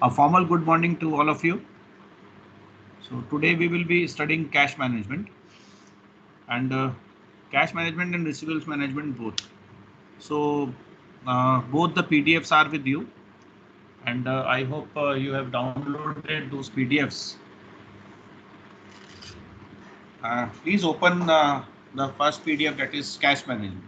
A formal good morning to all of you. So today we will be studying cash management and cash management and receivables management both. So both the PDFs are with you, and I hope you have downloaded those PDFs. Please open the first PDF, that is cash management.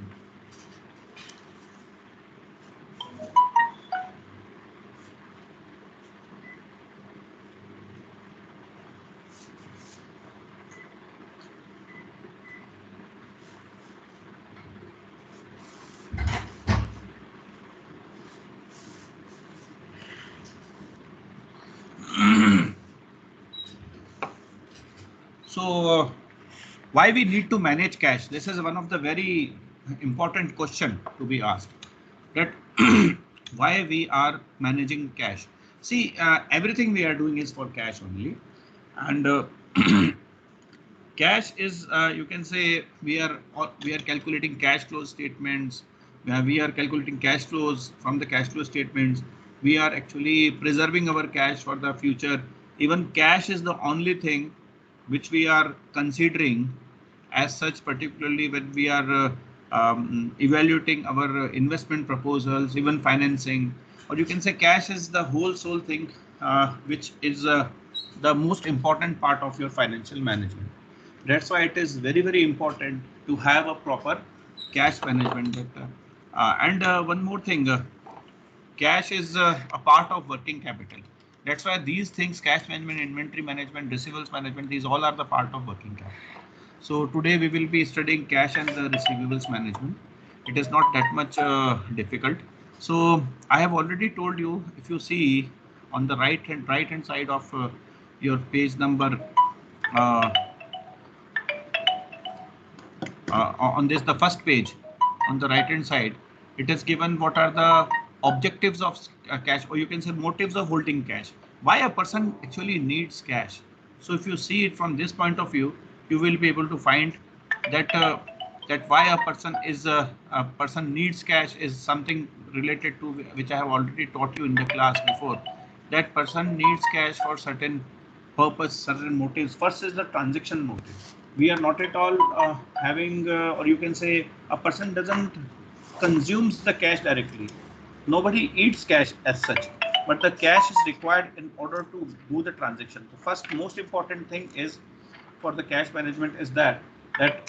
So why we need to manage cash? This is one of the very important question to be asked. That why we are managing cash. See, everything we are doing is for cash only, and cash is you can say we are calculating cash flow statements. We are calculating cash flows from the cash flow statements. We are actually preserving our cash for the future. Even cash is the only thing which we are considering as such, particularly when we are evaluating our investment proposals, even financing, or you can say cash is the whole sole thing which is the most important part of your financial management. That's why it is very, very important to have a proper cash management. And one more thing, cash is a part of working capital. That's why these things, cash management, inventory management, receivables management, these all are the part of working capital. So today we will be studying cash and the receivables management. It is not that much difficult. So I have already told you, if you see on the right hand side of your page number uh, on this, the first page on the right hand side, it is given what are the objectives of cash, or you can say motives of holding cash. Why a person actually needs cash. So if you see it from this point of view, you will be able to find that that why a person needs cash is something related to which I have already taught you in the class before. That person needs cash for certain purpose, certain motives. First is the transaction motive. We are not at all having, or you can say, a person doesn't consumes the cash directly. Nobody eats cash as such, but the cash is required in order to do the transaction. The first most important thing is for the cash management is that that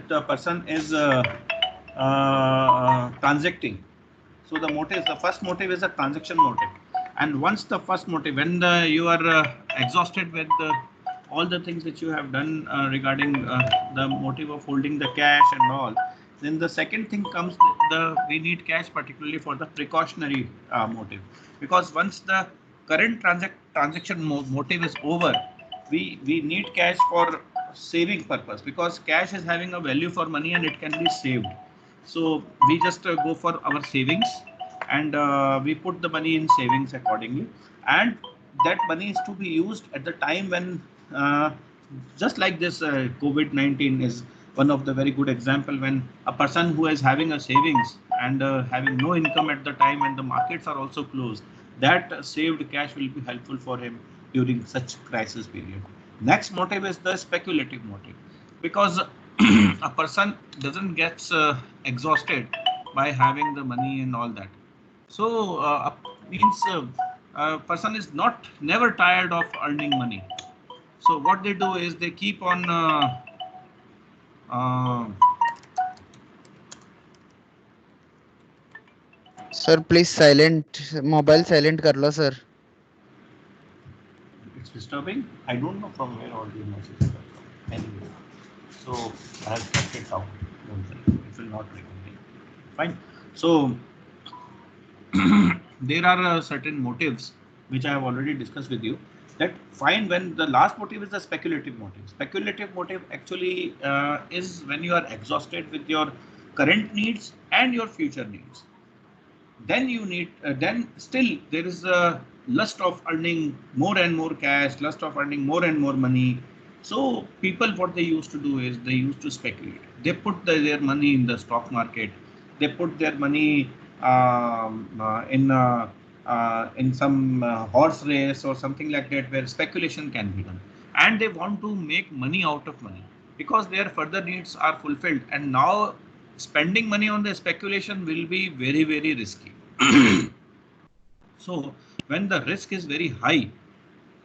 the person is transacting. So the motive, the first motive is a transaction motive, and once the first motive, when you are exhausted with all the things which you have done regarding the motive of holding the cash and all, then the second thing comes, we need cash particularly for the precautionary motive, because once the current transaction motive is over, we need cash for saving purpose, because cash is having a value for money and it can be saved. So we just go for our savings, and we put the money in savings accordingly, and that money is to be used at the time when just like this COVID-19 is one of the very good example, when a person who is having a savings and having no income at the time when the markets are also closed, that saved cash will be helpful for him during such crisis period. Next motive is the speculative motive, because a person doesn't get exhausted by having the money and all that. So means a person is not never tired of earning money. So what they do is they keep on uh, sir please silent mobile silent कर लो sir. it's disturbing. I don't know from where all the messages are from. Anyway, so I have kept it down. Don't worry, it will not ring again. Fine. So there are certain motives which I have already discussed with you. That fine, when the last motive is the speculative motive. Speculative motive actually is when you are exhausted with your current needs and your future needs. Then you need, then still there is a lust of earning more and more cash, lust of earning more and more money. So people, what they used to do is they used to speculate. They put their money in the stock market. They put their money in some horse race or something like that, where speculation can be done, and they want to make money out of money because their further needs are fulfilled, and now spending money on the speculation will be very, very risky. So when the risk is very high,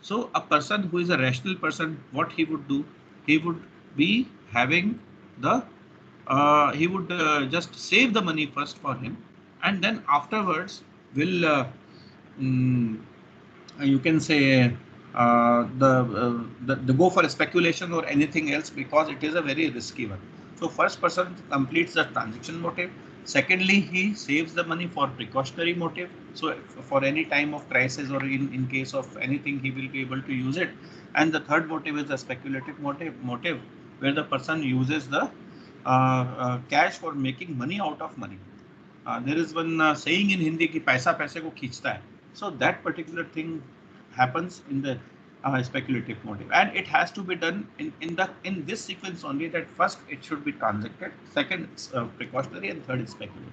so a person who is a rational person, what he would do, he would be having the he would just save the money first for him, and then afterwards will mm, you can say the go for a speculation or anything else, because it is a very risky one. So first person completes the transaction motive. Secondly, he saves the money for precautionary motive. So for any time of crisis or in case of anything, he will be able to use it. And the third motive is the speculative motive where the person uses the cash for making money out of money. There is one saying in Hindi कि पैसा पैसे को खींचता है. So that particular thing happens in the speculative motive, and it has to be done in this sequence only. That first it should be transacted, second it's precautionary, and third is speculative.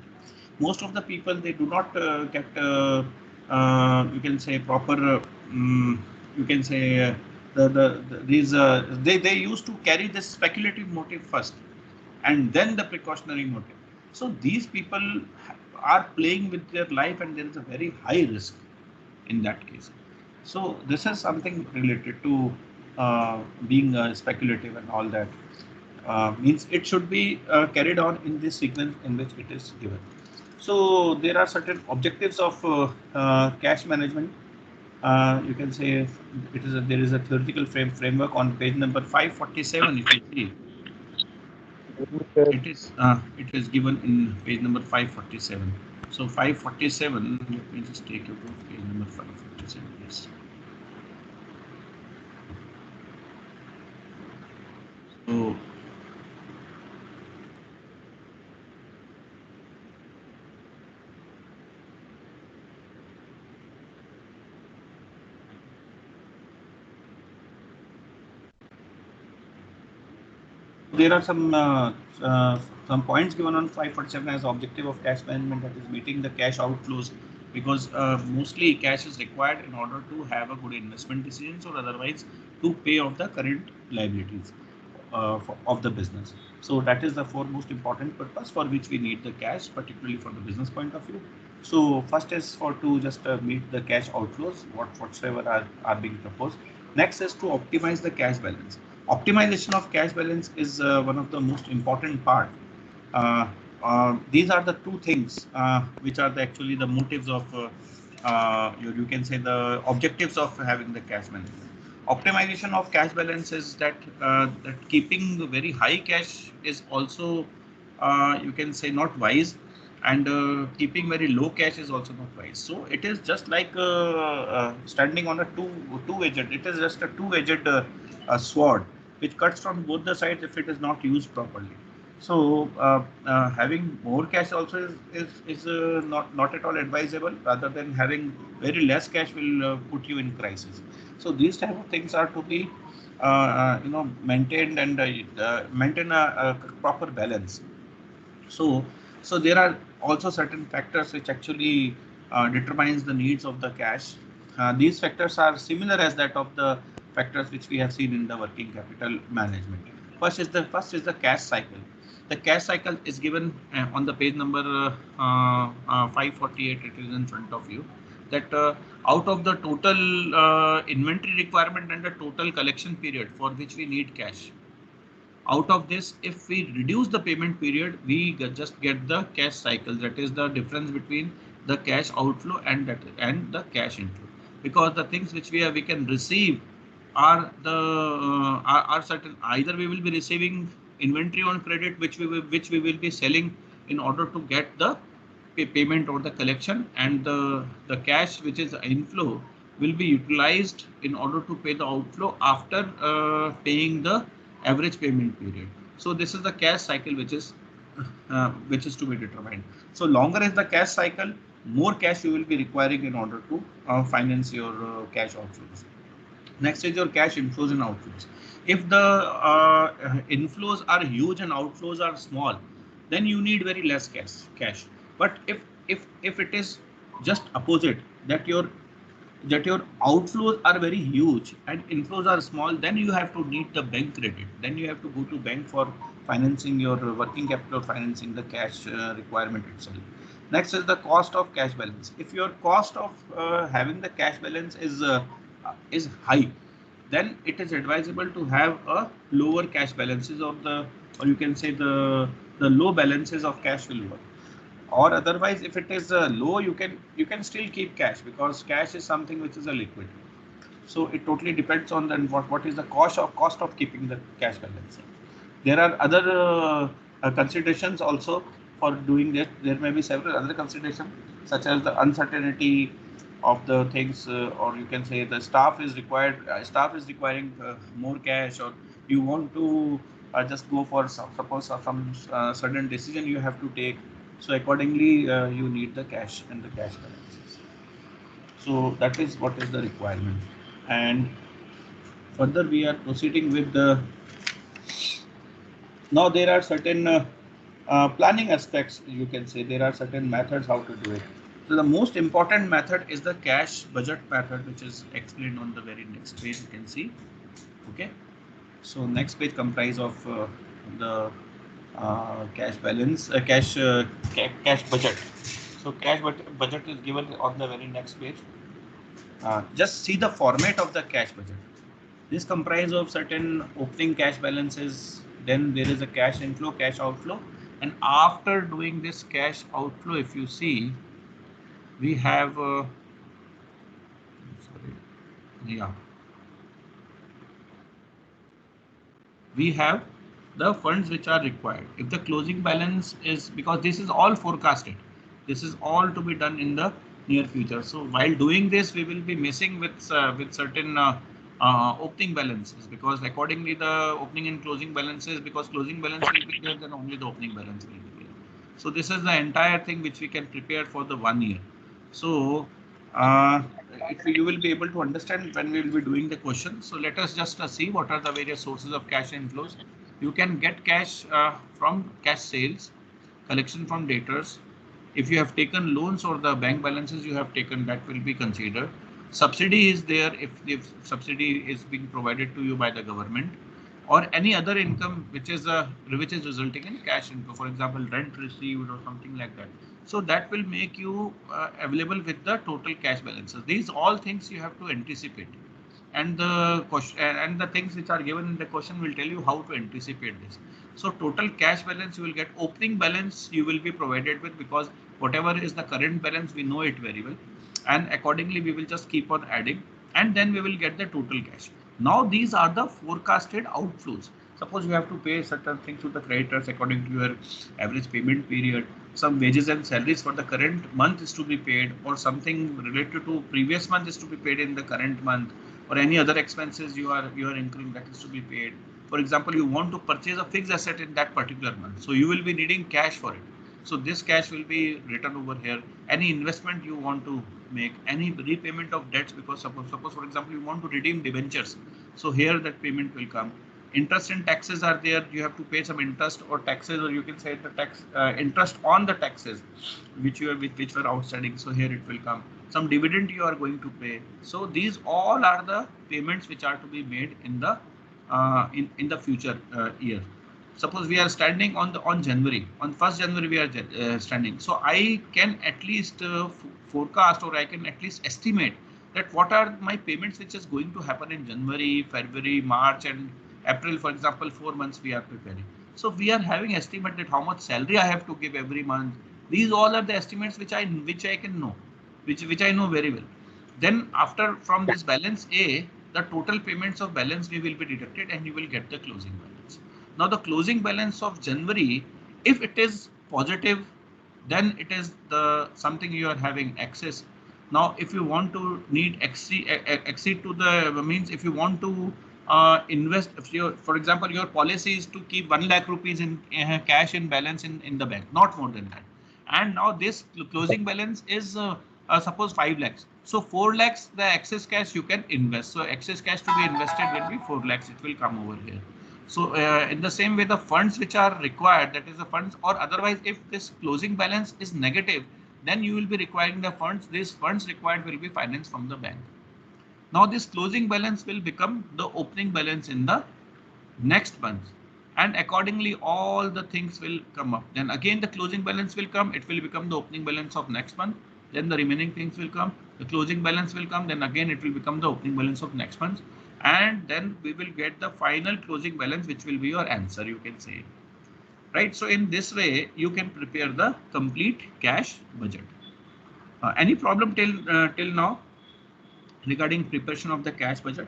Most of the people, they do not get you can say proper you can say these they used to carry this speculative motive first and then the precautionary motive. So these people are playing with their life, and there is a very high risk in that case. So this is something related to being speculative and all that. Means it should be carried on in this sequence in which it is given. So there are certain objectives of cash management. You can say there is a theoretical framework on page number 547. If you see, it is given in page number 547. So 547. Let me just take you to page number 547. Yes. So there are some points given on 547 as objective of cash management, that is meeting the cash outflows, because mostly cash is required in order to have a good investment decisions or otherwise to pay off the current liabilities of the business. So that is the foremost important purpose for which we need the cash, particularly from the business point of view. So first is for to just meet the cash outflows, whatsoever are being proposed. Next is to optimize the cash balance. Optimization of cash balance is one of the most important part. These are the two things which are actually the motives of you can say the objectives of having the cash management. Optimization of cash balance is that keeping very high cash is also you can say not wise, and keeping very low cash is also not wise. So it is just like standing on a two-edged. It is just a two-edged sword which cuts from both the sides if it is not used properly. So having more cash also is not at all advisable. Rather than having very less cash will put you in crisis. So these type of things are to be maintained and maintain a proper balance. So there are also certain factors which actually determines the needs of the cash. These factors are similar as that of the factors which we have seen in the working capital management. First is the cash cycle. The cash cycle is given on the page number 548. It is in front of you. That out of the total inventory requirement and the total collection period for which we need cash, out of this, if we reduce the payment period, we just get the cash cycle. That is the difference between the cash outflow and the cash inflow. Because the things which we can receive are are certain. Either we will be receiving inventory on credit, which we will be selling in order to get the payment or the collection, and the cash which is inflow will be utilized in order to pay the outflow after paying the average payment period. So this is the cash cycle which is to be determined. So longer is the cash cycle, more cash you will be requiring in order to finance your cash outflows. Next is your cash inflows and outflows. If the inflows are huge and outflows are small, then you need very less cash. But if if it is just opposite, that your outflows are very huge and inflows are small, then you have to need the bank credit. Then you have to go to bank for financing your working capital, financing the cash requirement itself. Next is the cost of cash balance. If your cost of having the cash balance is high, then it is advisable to have a lower cash balances, or you can say the low balances of cash will work. Or otherwise, if it is low, you can still keep cash, because cash is something which is a liquid. So it totally depends on then what is the cost of keeping the cash balance. There are other considerations also for doing this. There may be several other considerations, such as the uncertainty of the things, or you can say the staff is requiring more cash, or you want to just go for suppose some certain decision you have to take. So accordingly, you need the cash and the cash balances. So that is what is the requirement. And further, we are proceeding with the. Now there are certain planning aspects. You can say there are certain methods how to do it. So the most important method is the cash budget method, which is explained on the very next page. You can see. Okay. So next page comprise of the cash balance, cash budget. So cash budget is given on the very next page. Just see the format of the cash budget. This comprises of certain opening cash balances, then there is a cash inflow, cash outflow, and after doing this cash outflow, if you see, we have we have the funds which are required. If the closing balance is, because this is all forecasted, this is all to be done in the near future. So while doing this, we will be messing with certain opening balances, because accordingly the opening and closing balances, because closing balance will be there, then only the opening balance will be there. So this is the entire thing which we can prepare for the 1 year. So you will be able to understand when we will be doing the question. So let us just see what are the various sources of cash inflows. You can get cash from cash sales, collection from debtors. If you have taken loans or the bank balances you have taken, that will be considered. Subsidy is there if subsidy is being provided to you by the government, or any other income which is resulting in cash inflow, for example, rent received or something like that. So that will make you available with the total cash balances. These all things you have to anticipate, and the question and the things which are given in the question will tell you how to anticipate this. So total cash balance you will get. Opening balance you will be provided with, because whatever is the current balance, we know it very well, and accordingly we will just keep on adding, and then we will get the total cash. Now these are the forecasted outflows. Suppose you have to pay certain things to the creditors according to your average payment period. Some wages and salaries for the current month is to be paid, or something related to previous month is to be paid in the current month, or any other expenses you are incurring, that is to be paid. For example, you want to purchase a fixed asset in that particular month, so you will be needing cash for it. So this cash will be written over here. Any investment you want to make, any repayment of debts, because suppose for example you want to redeem debentures, so here that payment will come. Interest and taxes are there. You have to pay some interest or taxes, or you can say the tax interest on the taxes which were outstanding. So here it will come. Some dividend you are going to pay. So these all are the payments which are to be made in the future year. Suppose we are standing on January, on 1st January we are standing. So I can at least forecast, or I can at least estimate that what are my payments which is going to happen in January, February, March and April, for example, 4 months we are preparing. So we are having estimate that how much salary I have to give every month. These all are the estimates which I can know, which I know very well. Then after, from this balance A, the total payments of balance B will be deducted, and you will get the closing balance. Now the closing balance of January, if it is positive, then it is the something you are having excess. Now if you want to exceed to the means, if you want to invest, if you, for example, your policy is to keep 1 lakh rupees in cash in balance in the bank, not more than that, and now this closing balance is suppose 5 lakhs. So 4 lakhs the excess cash you can invest. So excess cash to be invested will be 4 lakhs. It will come over here. So in the same way, the funds which are required, that is the funds, or otherwise if this closing balance is negative, then you will be requiring the funds. These funds required will be financed from the bank. Now this closing balance will become the opening balance in the next month, and accordingly all the things will come up. Then again the closing balance will come, it will become the opening balance of next month. Then the remaining things will come, the closing balance will come, then again it will become the opening balance of next month, and then we will get the final closing balance, which will be your answer, you can say, right? So in this way you can prepare the complete cash budget. Any problem till now regarding preparation of the cash budget?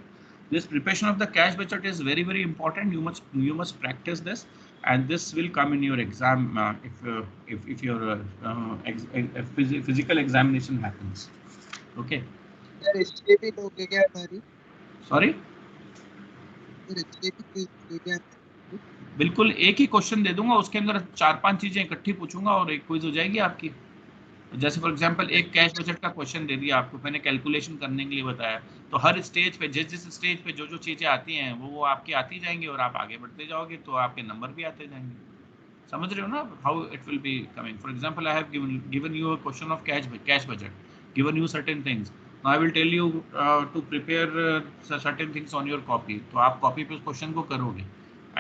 This preparation of the cash budget is very important. You must practice this, and this will come in your exam if your physical examination happens. Okay. Sir इसलिए भी लोगे क्या हमारी? Sorry. Sir इसलिए भी लोगे क्या? बिल्कुल एक ही क्वेश्चन दे दूंगा, उसके अंदर 4-5 चीजें इकट्ठी पूछूंगा और एक क्विज हो जाएगी आपकी। जैसे फॉर एग्जांपल एक कैश बजट का क्वेश्चन दे दिया आपको, मैंने कैलकुलेशन करने के लिए बताया, तो हर स्टेज पे जिस स्टेज पे जो चीजें आती हैं वो आपकी आती जाएंगी और आप आगे बढ़ते जाओगे तो आपके नंबर भी आते जाएंगे। समझ रहे हो ना how it will be coming? For example I have given you a question of cash budget, given you certain things, now I will tell you to prepare certain things on your copy. तो आप copy पे उस question को करोगे,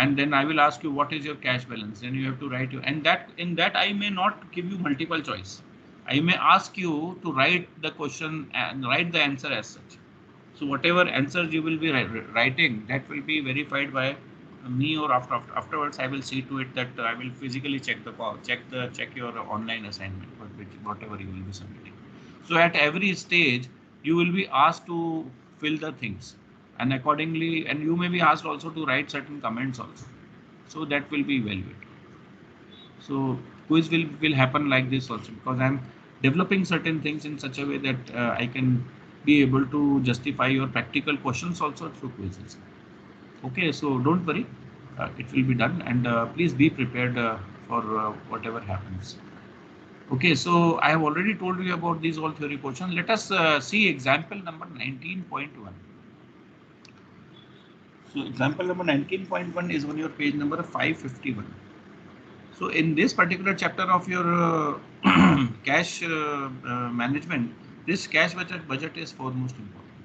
and then I will ask you what is your cash balance, then you have to write and that I may not give you multiple choice. I may ask you to write the question and write the answer as such. So whatever answers you will be writing, that will be verified by me, or afterwards I will see to it that I will physically check your online assignment, whatever you will be submitting. So at every stage you will be asked to fill the things, and accordingly, and you may be asked also to write certain comments also, so that will be evaluated. So quiz will happen like this also, because I am developing certain things in such a way that I can be able to justify your practical questions also through quizzes. Okay, so don't worry, it will be done, and please be prepared for whatever happens. Okay, so I have already told you about these all theory questions. Let us see example number 19.1. So example number 19.1 is on your page number 551. So in this particular chapter of your cash management, this cash budget is foremost important.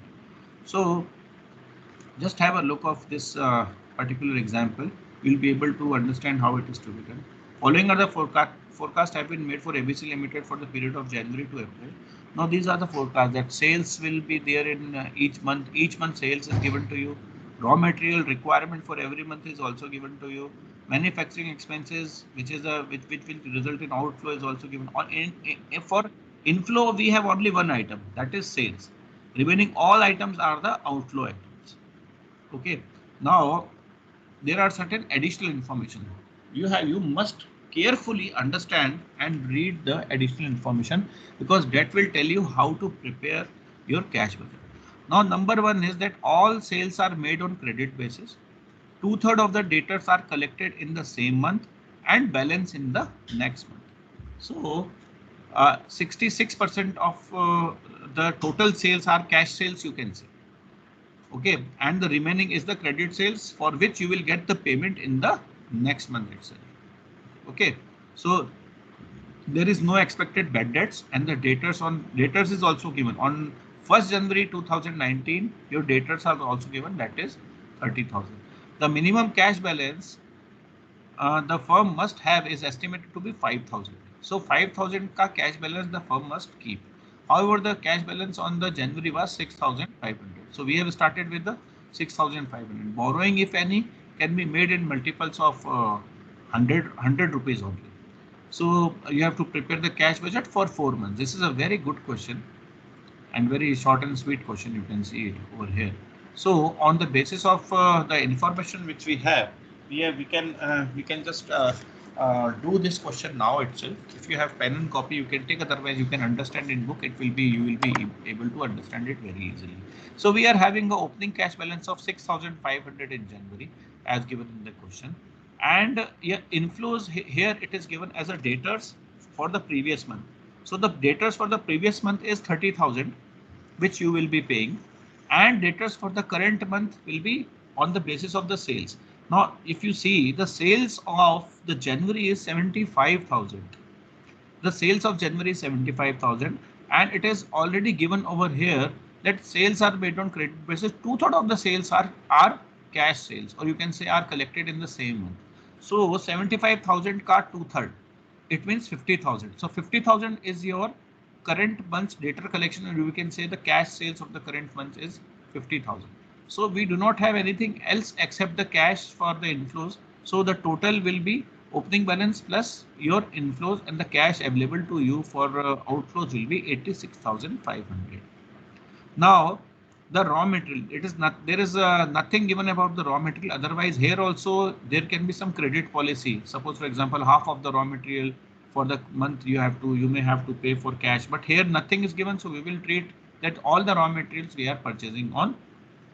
So just have a look of this particular example. You'll be able to understand how it is to be done. Following are the forecast have been made for ABC Limited for the period of January to April. Now these are the forecasts that sales will be there in each month. Each month sales is given to you. Raw material requirement for every month is also given to you. Manufacturing expenses, which will result in outflow, is also given. For inflow, we have only one item, that is sales. Remaining all items are the outflow items. Okay. Now there are certain additional information. You must carefully understand and read the additional information, because that will tell you how to prepare your cash budget. Now, number one is that all sales are made on credit basis. 2/3 of the debtors are collected in the same month and balance in the next month. So 66% of the total sales are cash sales, you can say. Okay, and the remaining is the credit sales, for which you will get the payment in the next month itself. Okay, so there is no expected bad debts, and the debtors is also given on 1st January 2019. Your debtors are also given, that is 30,000. The minimum cash balance the firm must have is estimated to be 5,000. So 5,000 ka cash balance the firm must keep. However, the cash balance on the January was 6,500. So we have started with the 6,500. Borrowing, if any, can be made in multiples of 100 rupees only. So you have to prepare the cash budget for 4 months. This is a very good question and very short and sweet question. You can see it over here. So on the basis of the information which we have, we can just do this question now itself. If you have pen and copy, you can take. Otherwise, you can understand in book. You will be able to understand it very easily. So we are having an opening cash balance of 6,500 in January, as given in the question. And inflows here it is given as a debtors for the previous month. So the debtors for the previous month is 30,000, which you will be paying, and debtors for the current month will be on the basis of the sales. Now, if you see, the sales of the January is 75,000, the sales of January is 75,000, and it is already given over here that sales are made on credit basis. 2/3 of the sales are cash sales, or you can say are collected in the same month. So 75,000 ka 2/3, it means 50,000. So 50,000 is your current month's data collection, and we can say the cash sales of the current month is 50,000. So we do not have anything else except the cash for the inflows. So the total will be opening balance plus your inflows, and the cash available to you for outflows will be 86,500. Now the raw material, it is not, there is nothing given about the raw material. Otherwise here also there can be some credit policy. Suppose for example half of the raw material for the month you may have to pay for cash, but here nothing is given, so we will treat that all the raw materials we are purchasing on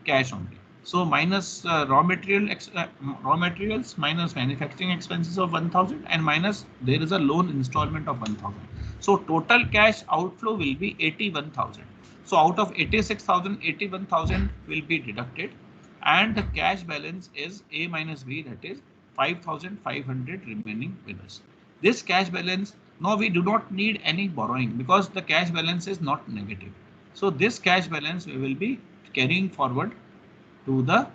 cash only. So minus raw materials minus manufacturing expenses of 1,000, and minus there is a loan installment of 1,000. So total cash outflow will be 81,000. So out of 86,000, 81,000 will be deducted, and the cash balance is A minus B, that is 5,500 remaining with us. This cash balance, now we do not need any borrowing because the cash balance is not negative. So this cash balance we will be carrying forward to the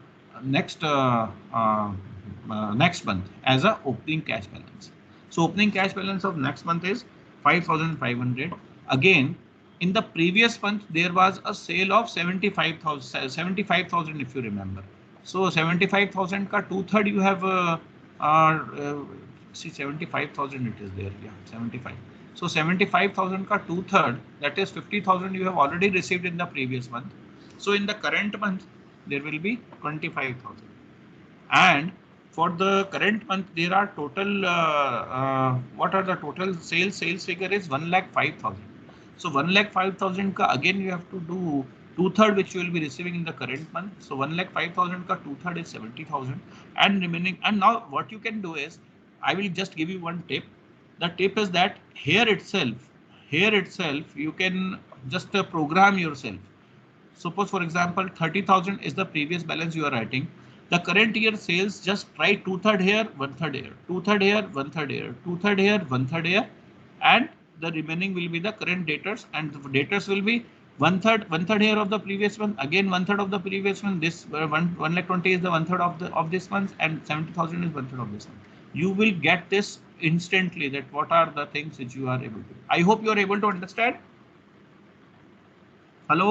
next next month as a opening cash balance. So opening cash balance of next month is 5,500. Again, in the previous month there was a sale of 75,000 if you remember. So 75,000 ka 2/3 you have see 75,000 it is there, yeah, 75. So 75,000 ka 2/3, that is 50,000 you have already received in the previous month. So in the current month there will be 25,000, and for the current month there are total what are the total sales figure is 1,05,000. So 1,05,000 ka again you have to do 2/3 which you will be receiving in the current month. So 1,05,000 ka 2/3 is 70,000, and remaining. And now what you can do is, I will just give you one tip. The tip is that here itself you can just program yourself. Suppose for example 30,000 is the previous balance you are writing. The current year sales, just write 2/3 here, 1/3 here, 2/3 here, 1/3 here, 2/3 here, 1/3 here, and the remaining will be the current debtors, and the debtors will be 1/3 here of the previous one, again 1/3 of the previous one. This 1,20,000 is the 1/3 of this month, and 70,000 is 1/3 of this one. You will get this instantly, that what are the things which you are able to. I hope you are able to understand. Hello.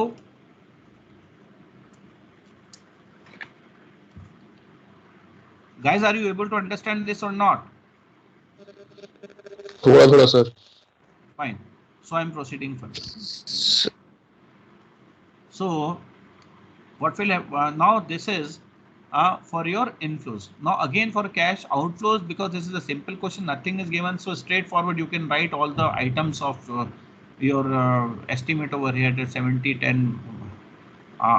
Guys, are you able to understand this or not? थोड़ा sir. Fine. So I am proceeding further. So what will have now, this is for your inflows. Now again for cash outflows, because this is a simple question, nothing is given, so straightforward you can write all the items of your estimate over here, that 70, 10,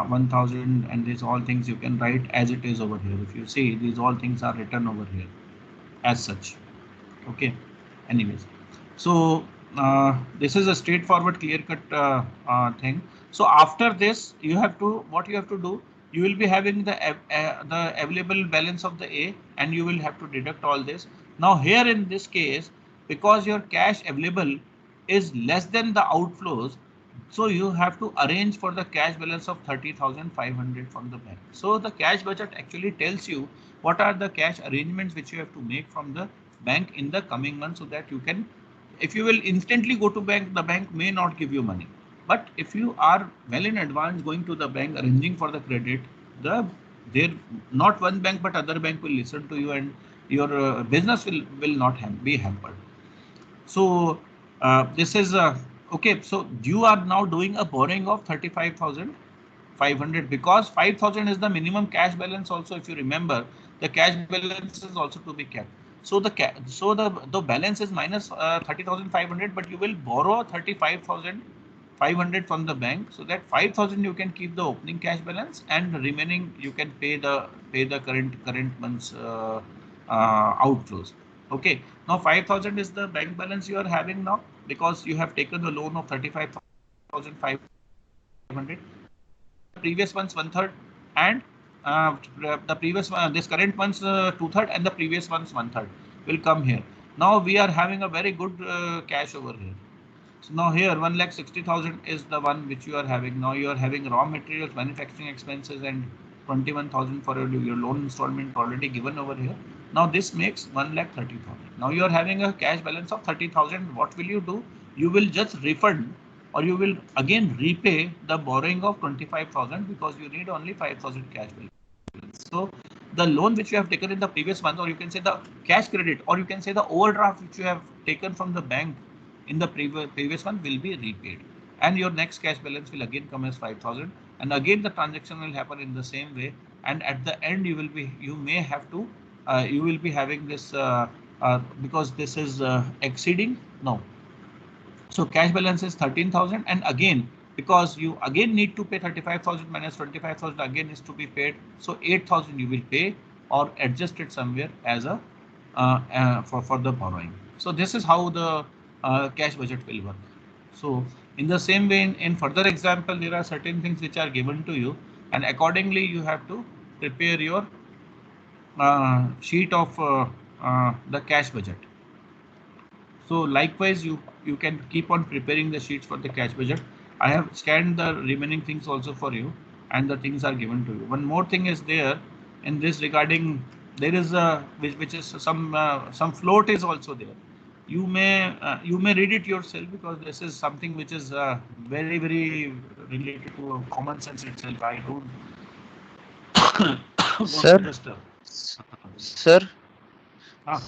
1,000, and these all things you can write as it is over here. If you see, these all things are written over here as such. Okay, anyways, so this is a straightforward clear-cut thing. So after this, you have to, what you have to do, you will be having the available balance of the A, and you will have to deduct all this. Now here in this case, because your cash available is less than the outflows, so you have to arrange for the cash balance of 30,500 from the bank. So the cash budget actually tells you what are the cash arrangements which you have to make from the bank in the coming month, so that you can, if you will instantly go to bank, the bank may not give you money. But if you are well in advance going to the bank, arranging for the credit, there not one bank but other bank will listen to you, and your business will not be hampered. So this is okay. So you are now doing a borrowing of 35,500, because 5,000 is the minimum cash balance. Also, if you remember, the cash balance is also to be kept. So the balance is minus 30,500, but you will borrow 35,500 from the bank, so that 5,000 you can keep the opening cash balance, and the remaining you can pay the current month's outflows. Okay, now 5,000 is the bank balance you are having now, because you have taken the loan of 35,500. Previous month's 1/3, and the previous one, this current month's 2/3, and the previous month's 1/3 will come here. Now we are having a very good cash over here. So now here 1,60,000 is the one which you are having. Now you are having raw materials, manufacturing expenses, and 21,000 for your loan installment already given over here. Now this makes 1,30,000. Now you are having a cash balance of 30,000. What will you do? You will just refund, or you will again repay the borrowing of 25,000 because you need only 5,000 cash balance. So the loan which you have taken in the previous month, or you can say the cash credit, or you can say the overdraft which you have taken from the bank in the previous one, will be repaid, and your next cash balance will again come as 5,000, and again the transaction will happen in the same way, and at the end you may have to you will be having this because this is exceeding. No, so cash balance is 13,000, and again because you again need to pay 35,000 minus 25,000 again is to be paid, so 8,000 you will pay or adjust it somewhere as a for the borrowing. So this is how the cash budget will work. So in the same way, in further example, there are certain things which are given to you, and accordingly you have to prepare your sheet of the cash budget. So likewise, you can keep on preparing the sheets for the cash budget. I have scanned the remaining things also for you, and the things are given to you. One more thing is there in this regarding. There is a which is some float is also there. You may read it yourself because this is something which is very related to common sense itself. I don't want Sir, to just sir, हाँ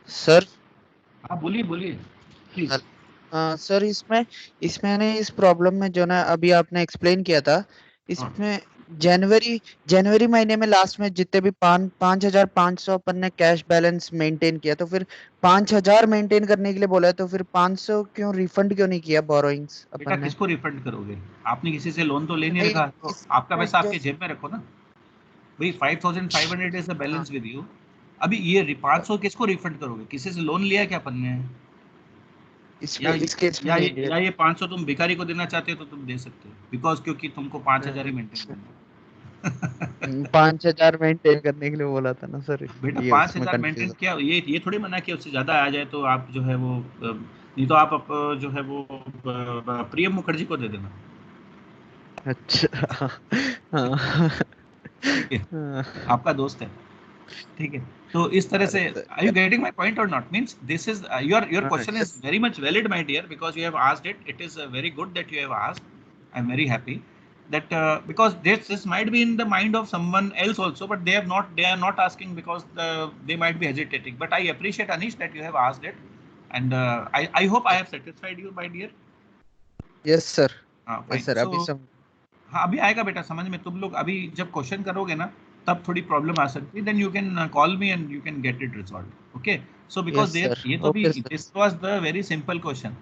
sir, हाँ बोलिए बोलिए please. Sir इसमें इसमें ना इस problem में जो ना अभी आपने एक्सप्लेन किया था, इसमें जनवरी जनवरी महीने में लास्ट में जितने भी 5,500 अपन ने कैश बैलेंस मेंटेन किया, तो फिर 5,000 मेंटेन करने के लिए बोला है, तो फिर 500 क्यों रिफंड क्यों नहीं किया बोरोइंग्स बेटा अपन ने? किसको रिफंड करोगे? आपने किसी से लोन तो ले नहीं नहीं, रखा, तो इस आपका पैसा आपके जो जेब में रखो ना भाई. 5,500 is the balance with you. अभी ये 500 किसको रिफंड करोगे? किसी से लोन लिया क्या अपन ने? इसमें इस केस में या नहीं या ये 500 तुम भिखारी को देना चाहते हो तो तुम दे सकते हो, बिकॉज क्योंकि तुमको 5,000 ही मेंटेन करना है. 5,000 मेंटेन करने के लिए बोला था ना सर, बेटा ये उसमें 5,000 मेंटेन कंफ्यूजन। किया, ये थोड़ी मना किया उससे ज्यादा आ जाए तो आप जो है वो नहीं तो आप जो है वो प्रियम मुखर्जी को दे देना. अच्छा, हाँ, ठीक है, हाँ, आपका दोस्त है. ठीक है, तो इस तरह से अरे are you getting my point or not? Means this is your हाँ, question is yes, very much valid, my dear, because you have asked it. It is very good that you have asked. I'm very happy that because this might be in the mind of someone else also, but they are not asking because they might be hesitating. But I appreciate, Anish, that you have asked it, and I hope I have satisfied you, my dear. yes sir, yes Fine. sir, अभी So सब हाँ अभी आएगा बेटा समझ में. तुम लोग अभी जब क्वेश्चन करोगे ना तब थोड़ी प्रॉब्लम आ सकती है. Then you can call me and you can get it resolve. Okay, so because yes there sir, ये तो अभी okay sir, this was the very simple question.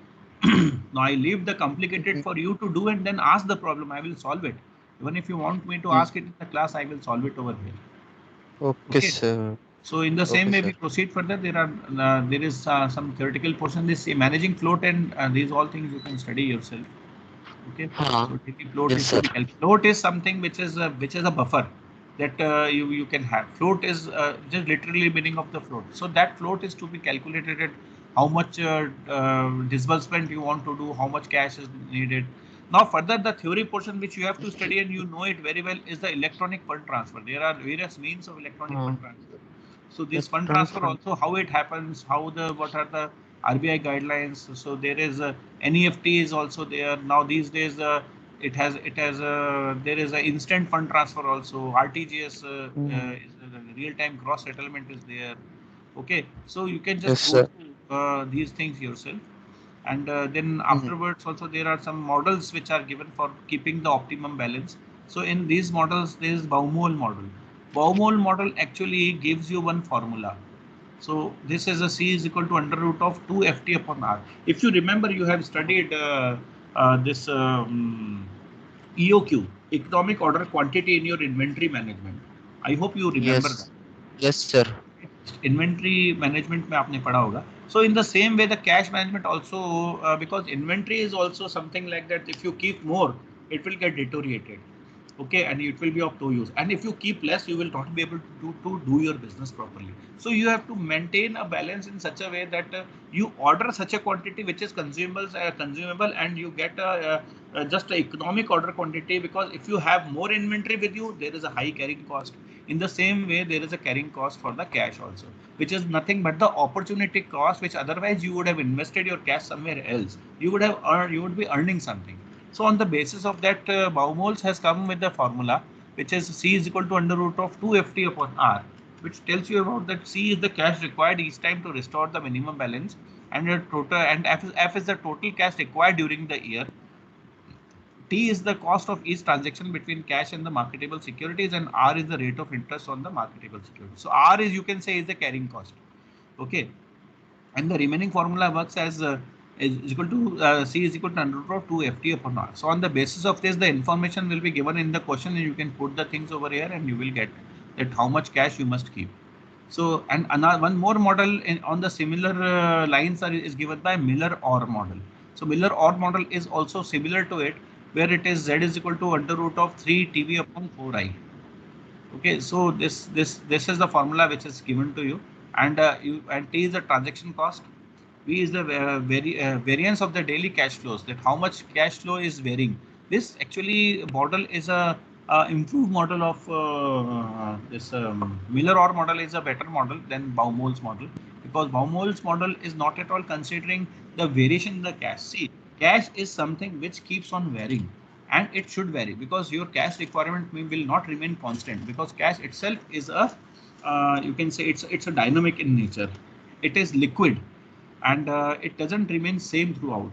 Now I leave the complicated for you to do and then ask the problem. I will solve it. Even if you want me to ask it in the class I will solve it over here. okay Okay, sir, so in the same okay way sir, we proceed further. There is some theoretical portion, this managing float, and these all things you can study yourself. Okay, हाँ, so daily float yes is to sir, be float is something which is a buffer that you can have. Float is just literally meaning of the float. So that float is to be calculated at how much disbursement you want to do, how much cash is needed. Now further the theory portion which you have to study and you know it very well is the electronic fund transfer. There are various means of electronic हाँ, fund transfer. So this fund electronic transfer fund, also, how it happens, what are the RBI guidelines. So there is NEFT is also there now these days. There is a instant fund transfer also. RTGS is real time gross settlement is there. Okay, so you can just yes go sir, through these things yourself, and then mm, afterwards also there are some models which are given for keeping the optimum balance. So in these models there is Baumol model. Baumol model actually gives you one formula. So this is a C is equal to under root of 2 FT upon R. If you remember, you have studied this EOQ, economic order quantity, in your inventory management. I hope you remember that. yes, yes sir, Inventory management में आपने पढ़ा होगा. So in the same way, the cash management also, because inventory is also something like that. If you keep more, it will get deteriorated. Okay, and it will be of no use. And if you keep less, you will not be able to do your business properly. So you have to maintain a balance in such a way that you order such a quantity which is consumable, and you get just a economic order quantity, because if you have more inventory with you, there is a high carrying cost. In the same way, there is a carrying cost for the cash also, which is nothing but the opportunity cost, which otherwise you would have invested your cash somewhere else. You would be earning something. So on the basis of that, Baumol's has come with the formula, which is C is equal to under root of 2FT upon R, which tells you about that C is the cash required each time to restore the minimum balance, and F is the total cash required during the year. T is the cost of each transaction between cash and the marketable securities, and R is the rate of interest on the marketable securities. So R is, you can say, is the carrying cost. Okay, and the remaining formula works as is equal to C is equal to under root of 2FT upon R. So on the basis of this, the information will be given in the question, and you can put the things over here, and you will get that how much cash you must keep. So, and another one more model on the similar lines is given by Miller-Orr model. So Miller-Orr model is also similar to it, where it is Z is equal to under root of 3 TV upon 4I. Okay, so this is the formula which is given to you, and T is the transaction cost. V is the variance of the daily cash flows, that how much cash flow is varying. This actually model is a improved model of this Miller-Orr model is a better model than Baumol's model, because Baumol's model is not at all considering the variation in the cash. See, cash is something which keeps on varying, and it should vary, because your cash requirement will not remain constant, because cash itself is a you can say it's a dynamic in nature. It is liquid, and it doesn't remain same throughout.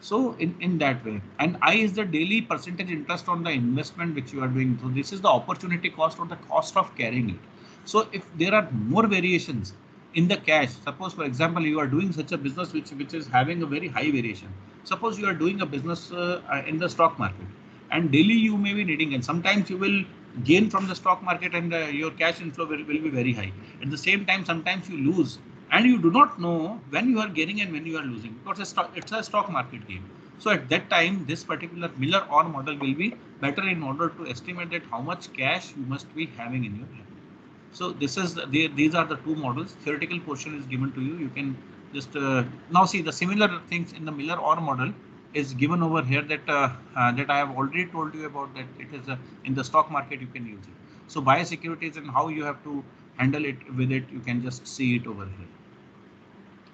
So in that way, and I is the daily percentage interest on the investment which you are doing. So this is the opportunity cost or the cost of carrying it. So if there are more variations in the cash, suppose for example you are doing such a business which is having a very high variation. Suppose you are doing a business in the stock market, and daily you may be needing, and sometimes you will gain from the stock market, and your cash inflow will be very high. At the same time, sometimes you lose, and you do not know when you are gaining and when you are losing, because it's a stock market game. So at that time, this particular Miller-Orr model will be better in order to estimate that how much cash you must be having in your hand. So these are the two models. Theoretical portion is given to you. You can just now see the similar things in the Miller-Orr model is given over here, that that I have already told you about, that it is in the stock market you can use it. So buy securities and how you have to handle it with it, you can just see it over here.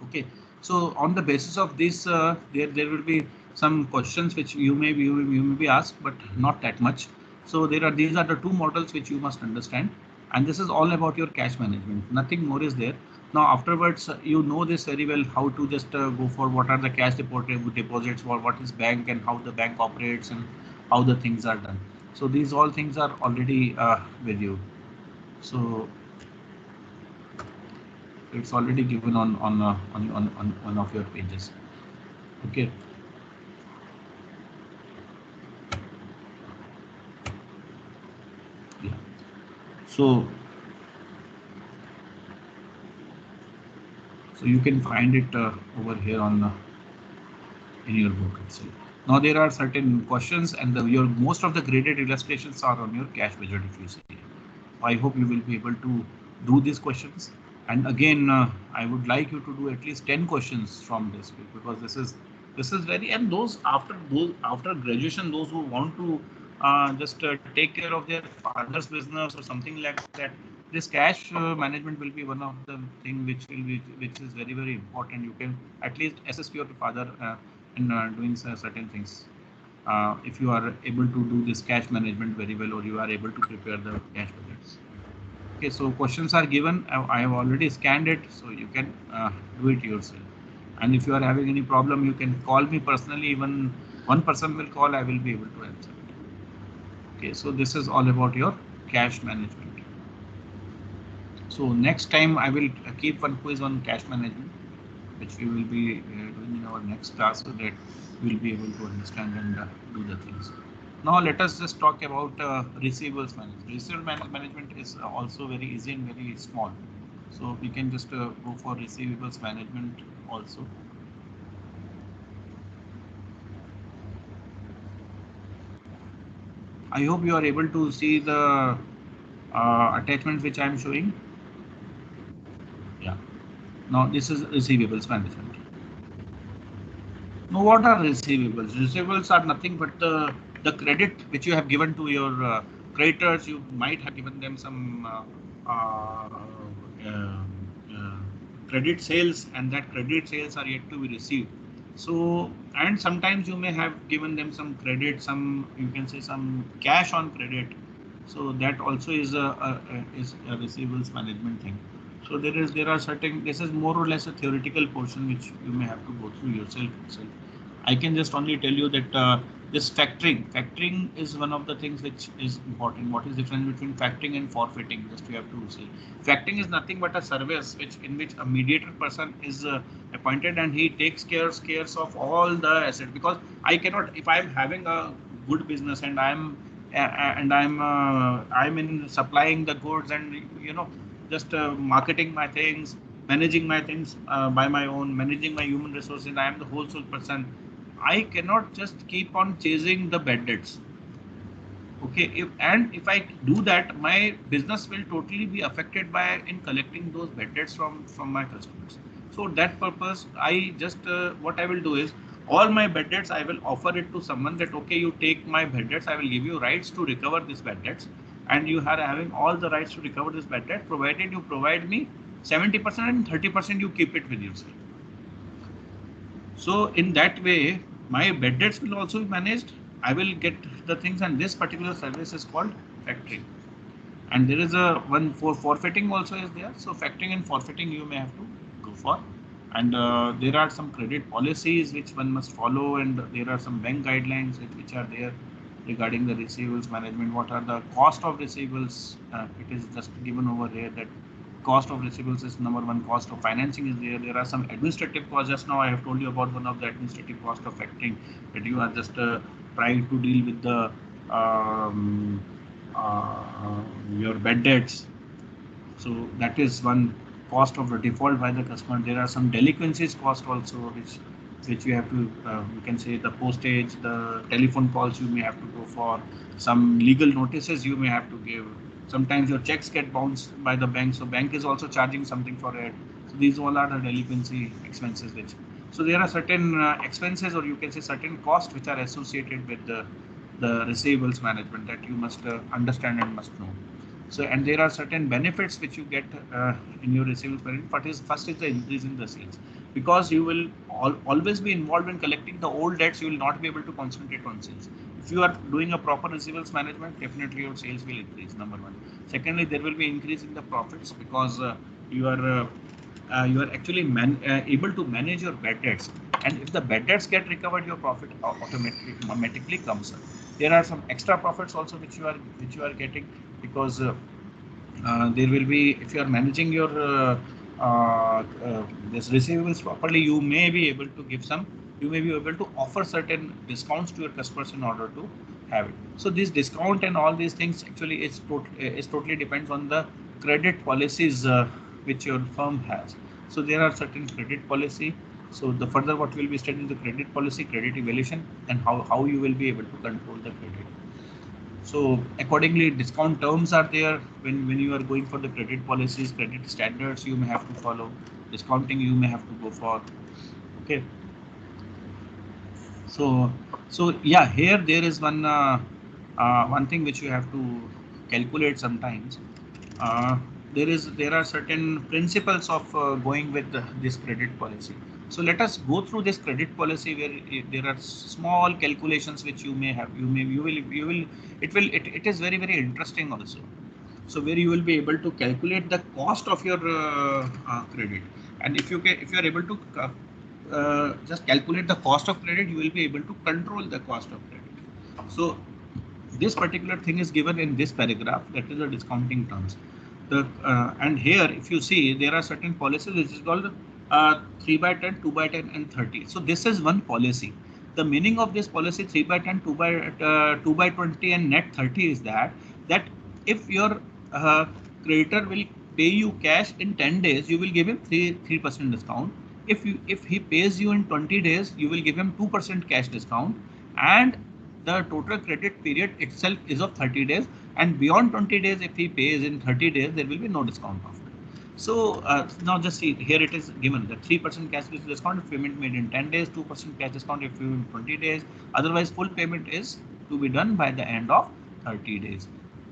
Okay, so on the basis of this, there will be some questions which you may be asked, but not that much. So these are the two models which you must understand, and this is all about your cash management. Nothing more is there. Now afterwards, you know this very well, how to just go for what are the cash deposits, what is bank, and how the bank operates, and how the things are done. So these all things are already with you. So it's already given on one of your pages. Okay. Yeah. So you can find it over here on in your book itself. Now there are certain questions, and your most of the graded illustrations are on your cash budget, if you see. I hope you will be able to do these questions. And again, I would like you to do at least 10 questions from this week, because this is very, and those after graduation, those who want to just take care of their father's business or something like that, this cash management will be one of the thing which is very important. You can at least assist your father in doing certain things. If you are able to do this cash management very well, or you are able to prepare the cash budgets. Okay, so questions are given. I have already scanned it, so you can do it yourself. And if you are having any problem, you can call me personally. Even one person will call, I will be able to answer it. Okay, so this is all about your cash management. So next time I will keep one quiz on cash management, which we will be doing in our next class, so that we will be able to understand and do the things. Now let us just talk about receivables management. Receivables management is also very easy and very small. So we can just go for receivables management also. I hope you are able to see the attachment which I am showing. Yeah. Now this is receivables management. Now what are receivables? Receivables are nothing but the credit which you have given to your creditors. You might have given them some credit sales, and that credit sales are yet to be received. So, and sometimes you may have given them some credit, some, you can say, some cash on credit. So that also is a receivables management thing. So there are certain, this is more or less a theoretical portion which you may have to go through yourself itself. I can just only tell you that this factoring is one of the things which is important. What is the difference between factoring and forfeiting? Just you have to say. Factoring is nothing but a service in which a mediator person is appointed, and he takes cares of all the assets. Because I cannot, if I am having a good business and I'm in supplying the goods, and just marketing my things, managing my things by my own, managing my human resources. I am the whole soul person. I cannot just keep on chasing the bad debts. Okay, if I do that, my business will totally be affected by in collecting those bad debts from my customers. So that purpose, I just what I will do is, all my bad debts I will offer it to someone, that okay, you take my bad debts, I will give you rights to recover these bad debts, and you are having all the rights to recover this bad debt, provided you provide me 70% and 30% you keep it with yourself. So in that way, my bad debts will also be managed. I will get the things, and this particular service is called factoring. And there is a one for forfeiting also is there. So factoring and forfeiting you may have to go for. And there are some credit policies which one must follow, and there are some bank guidelines which are there regarding the receivables management. What are the cost of receivables? It is just given over here that cost of receivables is number one, cost of financing is there. There are some administrative costs. Just now I have told you about one of the administrative cost of factoring, that you are just trying to deal with the your bad debts. So that is one cost of the default by the customer. There are some delinquencies cost also, which you have to, you can say, the postage, the telephone calls you may have to go for, some legal notices you may have to give. Sometimes your checks get bounced by the bank, so bank is also charging something for it. So these all are the delinquency expenses which. So there are certain expenses, or you can say certain costs, which are associated with the receivables management, that you must understand and must know. So, and there are certain benefits which you get in your receivables management. First is the increase in the sales, because you will always be involved in collecting the old debts. You will not be able to concentrate on sales. If you are doing a proper receivables management, definitely your sales will increase. Number one. Secondly, there will be increase in the profits, because you are actually able to manage your bad debts, and if the bad debts get recovered, your profit automatically comes up. There are some extra profits also which you are getting, because there will be, if you are managing your this receivables properly, you may be able to give some, you may be able to offer certain discounts to your customers in order to have it. So this discount and all these things actually is totally depends on the credit policies which your firm has. So there are certain credit policy. So the further what will be studying, the credit policy, credit evaluation, and how you will be able to control the credit. So accordingly, discount terms are there when you are going for the credit policies, credit standards you may have to follow, discounting you may have to go for. Okay. So yeah, here there is one thing which you have to calculate sometimes. There are certain principles of going with this credit policy. So let us go through this credit policy, where there are small calculations which you may have. It is very interesting also. So where you will be able to calculate the cost of your credit, and if you are able to just calculate the cost of credit, you will be able to control the cost of credit. So this particular thing is given in this paragraph, that is the discounting terms. And here, if you see, there are certain policies which is called 3/10, 2/10, and 30. So this is one policy. The meaning of this policy 3/10, 2/20, and net 30 is that if your creditor will pay you cash in 10 days, you will give him 3% discount. If he pays you in 20 days, you will give him 2% cash discount, and the total credit period itself is of 30 days, and beyond 20 days, if he pays in 30 days, there will be no discount of it. So now just see, here it is given that 3% cash discount if payment made in 10 days, 2% cash discount if you in 20 days. Otherwise, full payment is to be done by the end of 30 days.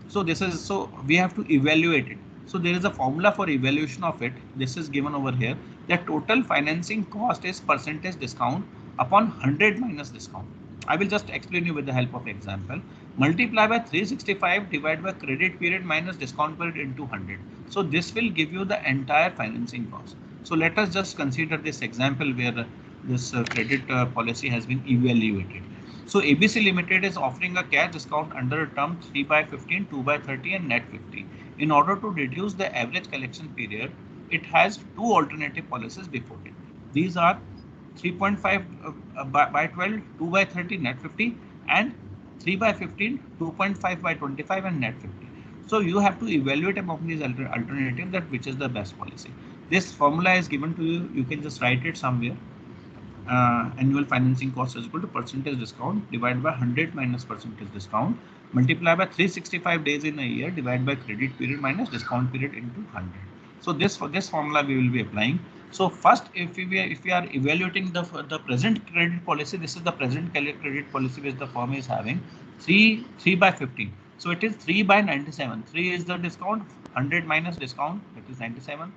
So this is, so we have to evaluate it. So there is a formula for evaluation of it. This is given over here. The total financing cost is percentage discount upon 100 minus discount. I will just explain you with the help of example. Multiply by 365 divided by credit period minus discount period into 100. So this will give you the entire financing cost. So let us just consider this example where this credit policy has been evaluated. So ABC Limited is offering a cash discount under term 3 by 15, 2 by 30 and net 50. In order to reduce the average collection period, it has two alternative policies before it. These are 3.5 by 12, 2 by 30, net 50, and 3 by 15, 2.5 by 25 and net 50. So you have to evaluate among these alternatives that which is the best policy. This formula is given to you. You can just write it somewhere. Annual financing cost is equal to percentage discount divided by 100 minus percentage discount, multiply by 365 days in a year, divided by credit period minus discount period into 100. So this, for this formula we will be applying. So first, if we are evaluating the present credit policy, this is the present credit policy which the firm is having, 3 by 15. So it is 3 by 97. 3 is the discount, 100 minus discount, that is 97,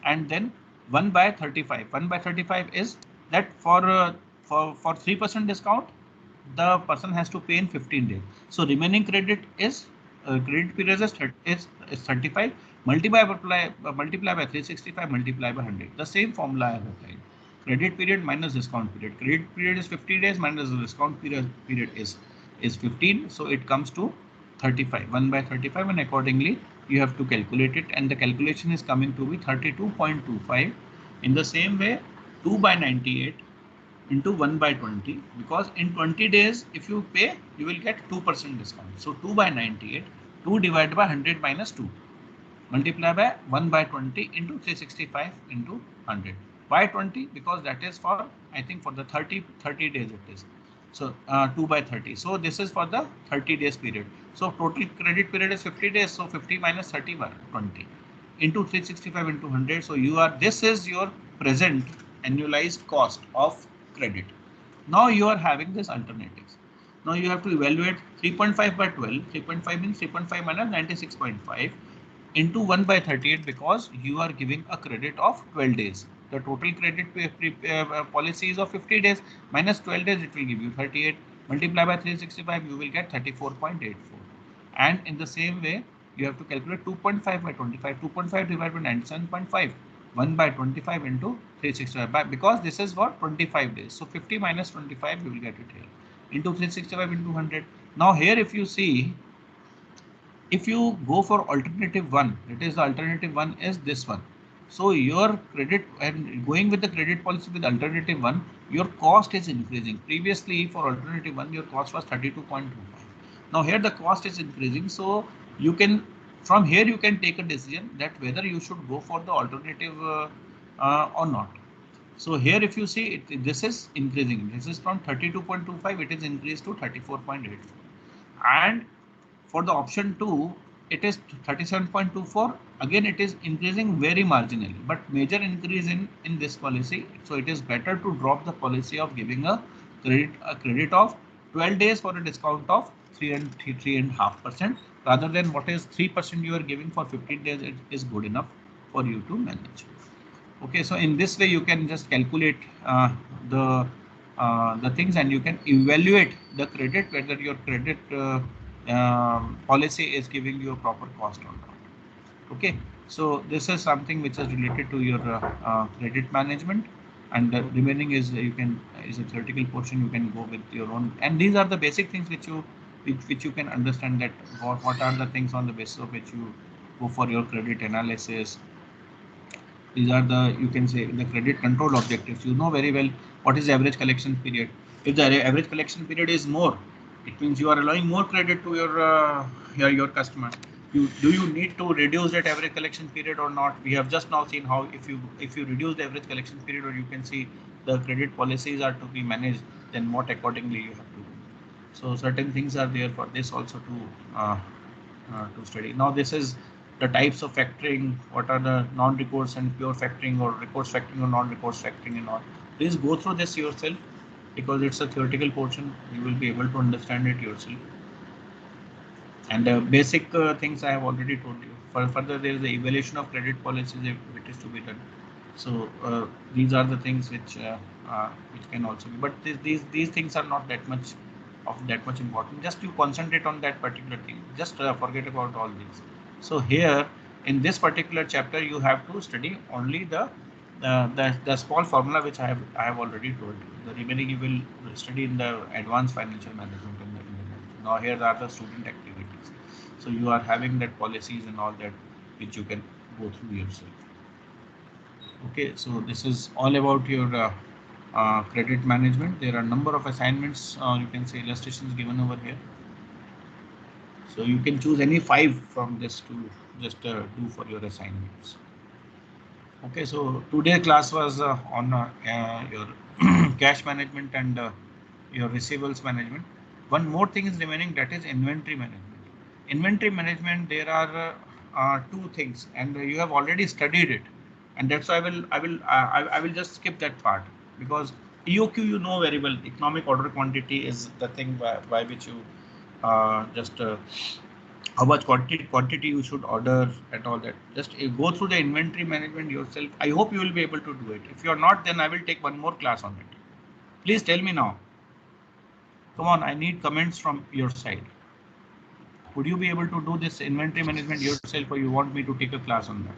and then 1 by 35. 1 by 35 is that for 3% discount, the person has to pay in 15 days. So remaining credit is credit period is 35. Multiply by 365, multiply by 100. The same formula I have applied. Credit period minus discount period. Credit period is 50 days minus the discount period is 15. So it comes to 35. 1 by 35, and accordingly you have to calculate it, and the calculation is coming to be 32.25. In the same way, 2 by 98 into 1 by 20, because in 20 days if you pay, you will get 2% discount. So 2 by 98, 2 divided by 100 minus 2, multiply by 1 by 20 into 365 into 100. Why 20? Because that is for, I think, for the 30 days it is. So 2 by 30. So this is for the 30 days period. So total credit period is 50 days. So 50 minus 30 by 20 into 365 into 100. So this is your present annualized cost of credit. Now you are having this alternatives. Now you have to evaluate 3.5 by 12. 3.5 means 3.5 minus 96.5 into 1 by 38, because you are giving a credit of 12 days. The total credit policy is of 50 days minus 12 days, it will give you 38. Multiply by 365, you will get 34.84. And in the same way, you have to calculate 2.5 by 25. 2.5 divided by 97.5. 1 by 25 into 365, because this is for 25 days. So 50 minus 25, you will get it here, into 365 into 100. Now here, if you see, if you go for alternative 1, that is, the alternative 1 is this one. So your credit, and going with the credit policy with alternative 1, your cost is increasing. Previously for alternative 1, your cost was 32.25. Now here the cost is increasing. So you can, from here you can take a decision that whether you should go for the alternative or not. So here if you see, this is increasing. This is from 32.25, it is increased to 34.84. And for the option 2, it is 37.24. Again, it is increasing very marginally, but major increase in this policy. So it is better to drop the policy of giving a credit of 12 days for a discount of 3.5%, rather than what is 3% you are giving for 15 days. It is good enough for you to manage. Okay, so in this way you can just calculate the things, and you can evaluate the credit, whether your credit policy is giving you a proper cost or not. Okay, so this is something which is related to your credit management, and the remaining is a theoretical portion. You can go with your own, and these are the basic things which you can understand, that what are the things on the basis of which you go for your credit analysis. These are the, you can say, the credit control objectives. You know very well what is the average collection period. If the average collection period is more, it means you are allowing more credit to your customer. Do you need to reduce that average collection period or not? We have just now seen how if you reduce the average collection period, or you can see the credit policies are to be managed, then what accordingly you have to do. So certain things are there for this also to study. Now this is the types of factoring, what are the non-recourse and pure factoring, or recourse factoring or non-recourse factoring and all. Please go through this yourself, because it's a theoretical portion. You will be able to understand it yourself. And basic things I have already told you. Further, there is the evaluation of credit policies if it is to be done. So these are the things which can also be, but these things are not that much important. Just you concentrate on that particular thing. Just forget about all these. So here in this particular chapter, you have to study only the small formula which I have already told you. The remaining you will study in the advanced financial management. Now here are the student activities. So you are having that policies and all that which you can go through yourself. Okay, so this is all about your credit management. There are a number of assignments, you can say illustrations given over here. So you can choose any 5 from this to just do for your assignments. Okay, so today's class was on your cash management and your receivables management. One more thing is remaining, that is inventory management. Inventory management, there are 2 things, and you have already studied it, and that's why I will just skip that part, because EOQ you know very well. Economic order quantity is the thing by which you just how much quantity you should order and all that. Just go through the inventory management yourself. I hope you will be able to do it. If you are not, then I will take one more class on it. Please tell me now. Come on, I need comments from your side. Would you be able to do this inventory management yourself, or you want me to take a class on that?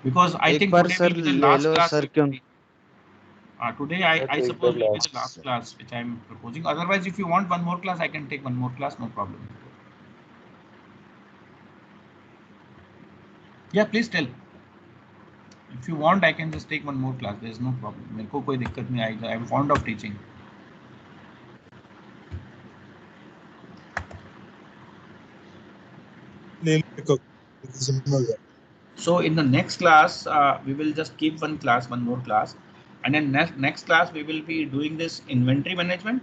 Because I think today will be the last class. Today I suppose will be the last class which I am proposing. Otherwise, if you want one more class, I can take one more class, no problem. Yeah, please tell. If you want, I can just take one more class. There is no problem. मेरे को कोई दिक्कत नहीं आएगा. I am fond of teaching. So in the next class, we will just keep one more class, and then next class we will be doing this inventory management,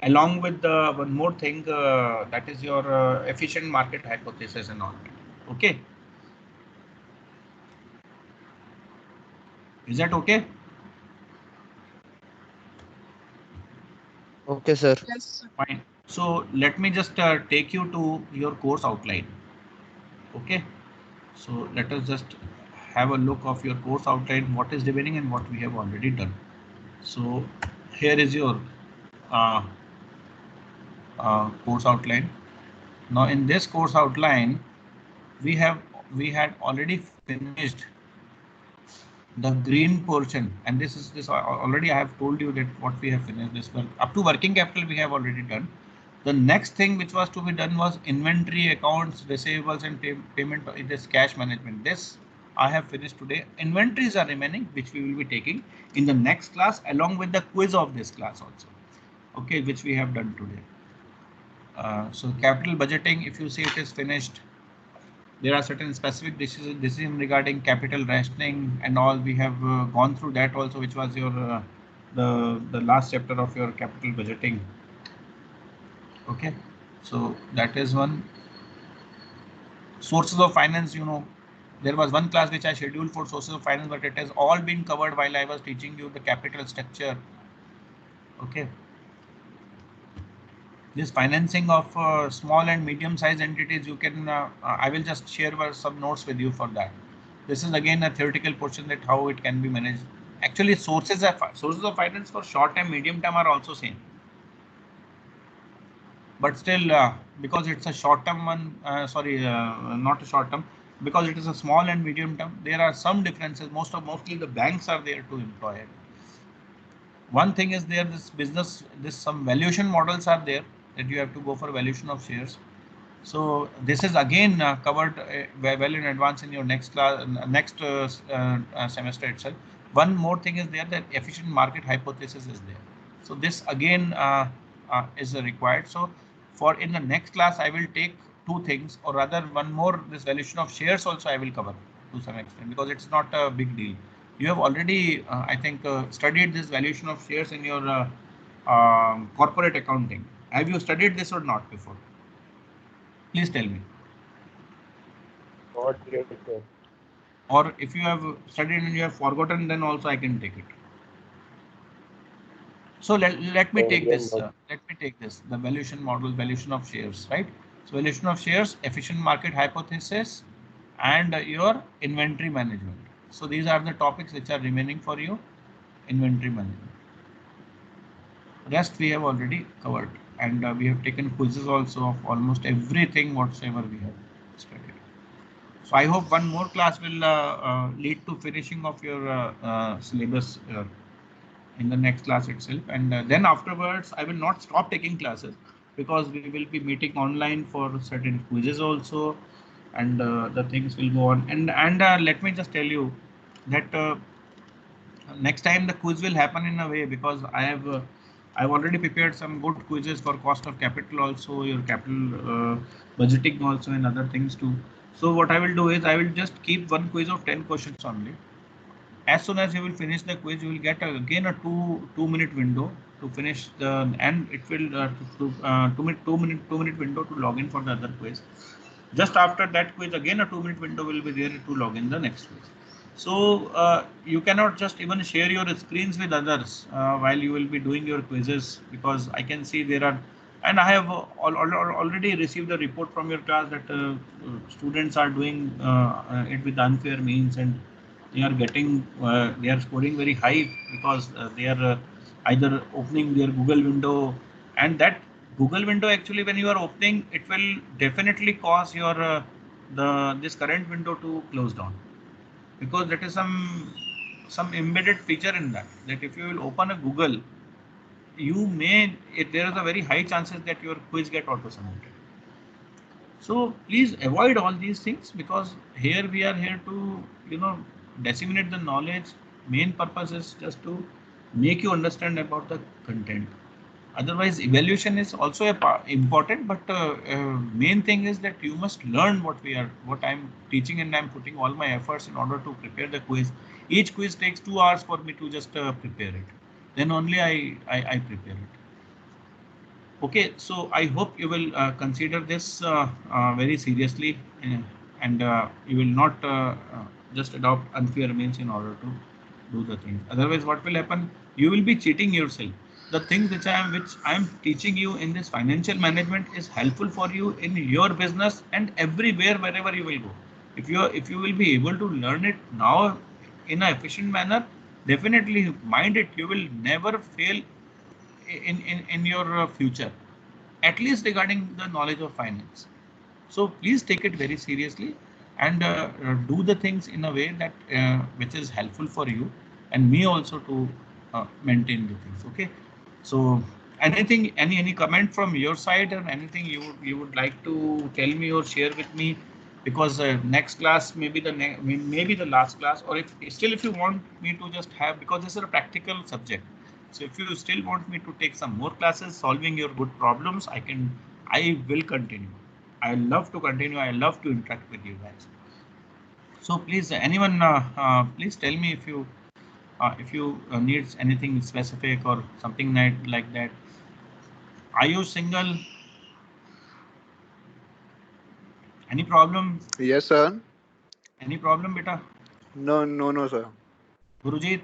along with one more thing, that is your efficient market hypothesis and all. Okay. Is that okay? Okay, sir. Yes. Fine. So let me just take you to your course outline. Okay. So let us just have a look of your course outline, what is remaining and what we have already done. So here is your course outline. Now in this course outline, we had already finished the green portion, and this already I have told you that what we have finished this work up to working capital we have already done. The next thing which was to be done was inventory, accounts, receivables, and payment. It is cash management. This I have finished today. Inventories are remaining, which we will be taking in the next class, along with the quiz of this class also. Okay, which we have done today. So capital budgeting, if you say it is finished, there are certain specific decisions regarding capital rationing and all. We have gone through that also, which was your the last chapter of your capital budgeting. Okay, so that is one. Sources of finance, you know, there was one class which I scheduled for sources of finance, but it has all been covered while I was teaching you the capital structure. Okay. This financing of small and medium sized entities, you can I will just share some notes with you for that. This is again a theoretical portion, that how it can be managed. Actually, sources of finance for short term, medium term are also same, but still because it's a short term one, not a short term, because it is a small and medium term, there are some differences. Mostly the banks are there to employ it. One thing is there, this business, some valuation models are there, that you have to go for valuation of shares. So this is again covered well in advance in your next class, next semester itself. One more thing is there, that efficient market hypothesis is there. So this again is required. So for in the next class, I will take 2 things, or rather one more, this valuation of shares also I will cover to some extent, because it's not a big deal. You have already, I think, studied this valuation of shares in your corporate accounting. Have you studied this or not before? Please tell me. Not yet, sir. Or if you have studied and you have forgotten, then also I can take it. So let me take Again, this. not. Let me take this. The valuation model, valuation of shares, right? So valuation of shares, efficient market hypothesis, and your inventory management. So these are the topics which are remaining for you. Inventory management. Rest we have already covered, and we have taken quizzes also of almost everything whatsoever we have studied. So I hope one more class will lead to finishing of your syllabus in the next class itself, and then afterwards I will not stop taking classes, because we will be meeting online for certain quizzes also, and the things will go on. And let me just tell you that next time the quiz will happen in a way, because I've already prepared some good quizzes for cost of capital also, your capital budgeting also, and other things too. So what I will do is I will just keep one quiz of 10 questions only. As soon as you will finish the quiz, you will get again a two minute window to finish the, and it will 2 minute window to log in for the other quiz. Just after that quiz, again a 2 minute window will be there to log in the next quiz. So you cannot just even share your screens with others while you will be doing your quizzes, because I can see there are, and I have already received a report from your class that students are doing it with unfair means, and they are getting they are scoring very high, because they are either opening their Google window, and that Google window actually, when you are opening, it will definitely cause your this current window to close down, because that is some embedded feature in that if you will open a Google, you may, there is a very high chances that your quiz get auto submitted. So please avoid all these things, because here we are here to, disseminate the knowledge. Main purpose is just to make you understand about the content. Otherwise, evaluation is also important, but main thing is that you must learn what I'm teaching, and I'm putting all my efforts in order to prepare the quiz. Each quiz takes 2 hours for me to just prepare it. Then only I prepare it. Okay, so I hope you will consider this very seriously, and you will not just adopt unfair means in order to do the thing. Otherwise, what will happen? You will be cheating yourself. The things which I am teaching you in this financial management is helpful for you in your business and everywhere wherever you will go. If you will be able to learn it now in an efficient manner, definitely mind it, you will never fail in your future, at least regarding the knowledge of finance. So please take it very seriously, and do the things in a way that which is helpful for you and me also to maintain the things. Okay, so anything, any comment from your side, or anything you would like to tell me or share with me, because next class maybe maybe the last class, or if you want me to just have, because this is a practical subject, so if you still want me to take some more classes solving your good problems, I will continue. I love to continue. I love to interact with you guys. So please, anyone, please tell me if you need anything specific or something like that. Are you single? Any problem? Yes, sir. Any problem, beta? No, sir. Gurujit?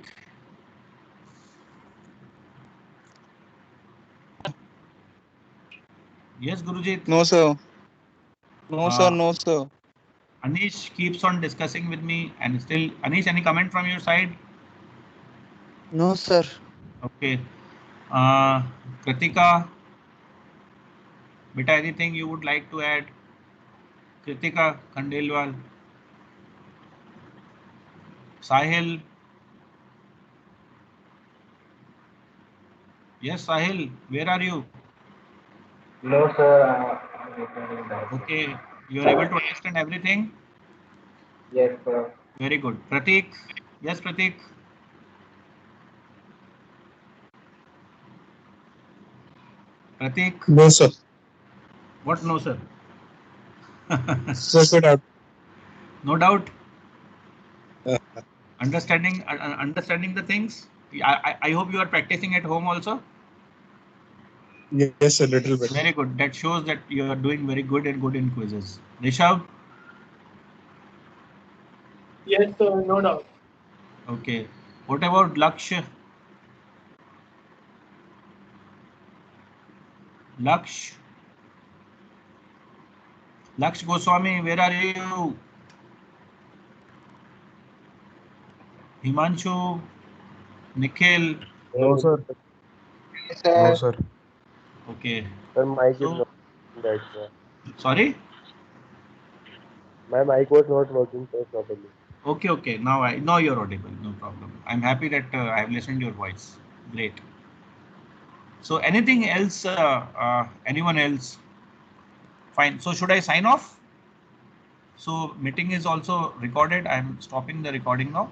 Yes, Gurujit. No, sir. No, sir. No, sir. Anish keeps on discussing with me, and still, Anish, any comment from your side? No, sir. Okay. Kritika, beta, anything you would like to add? Kritika Khandelwal. Sahil. Yes, Sahil, where are you? No, sir. I'm returning back. Okay, you are able to understand everything? Yes, sir. Very good. Pratik? Yes, Pratik. Pratik? No, sir. What no, sir? Sir, out. No doubt. Uh, Understanding the things. I hope you are practicing at home also. Yes, a little bit. Very good. That shows that you are doing very good and good in quizzes. Rishabh? Yes, sir, no doubt. Okay. What about Laksh? Laksh? Laksh Goswami, where are you? Himanshu? Nikhil? No, sir. Yes, No, sir. sir. Okay. Sir, mic is So, not working, that's why. sorry? My mic was not working, sir, properly. Okay, okay. Now you're audible. No problem. I'm happy that I have listened to your voice. Great. So anything else? Anyone else? Fine. So should I sign off? So meeting is also recorded. I'm stopping the recording now.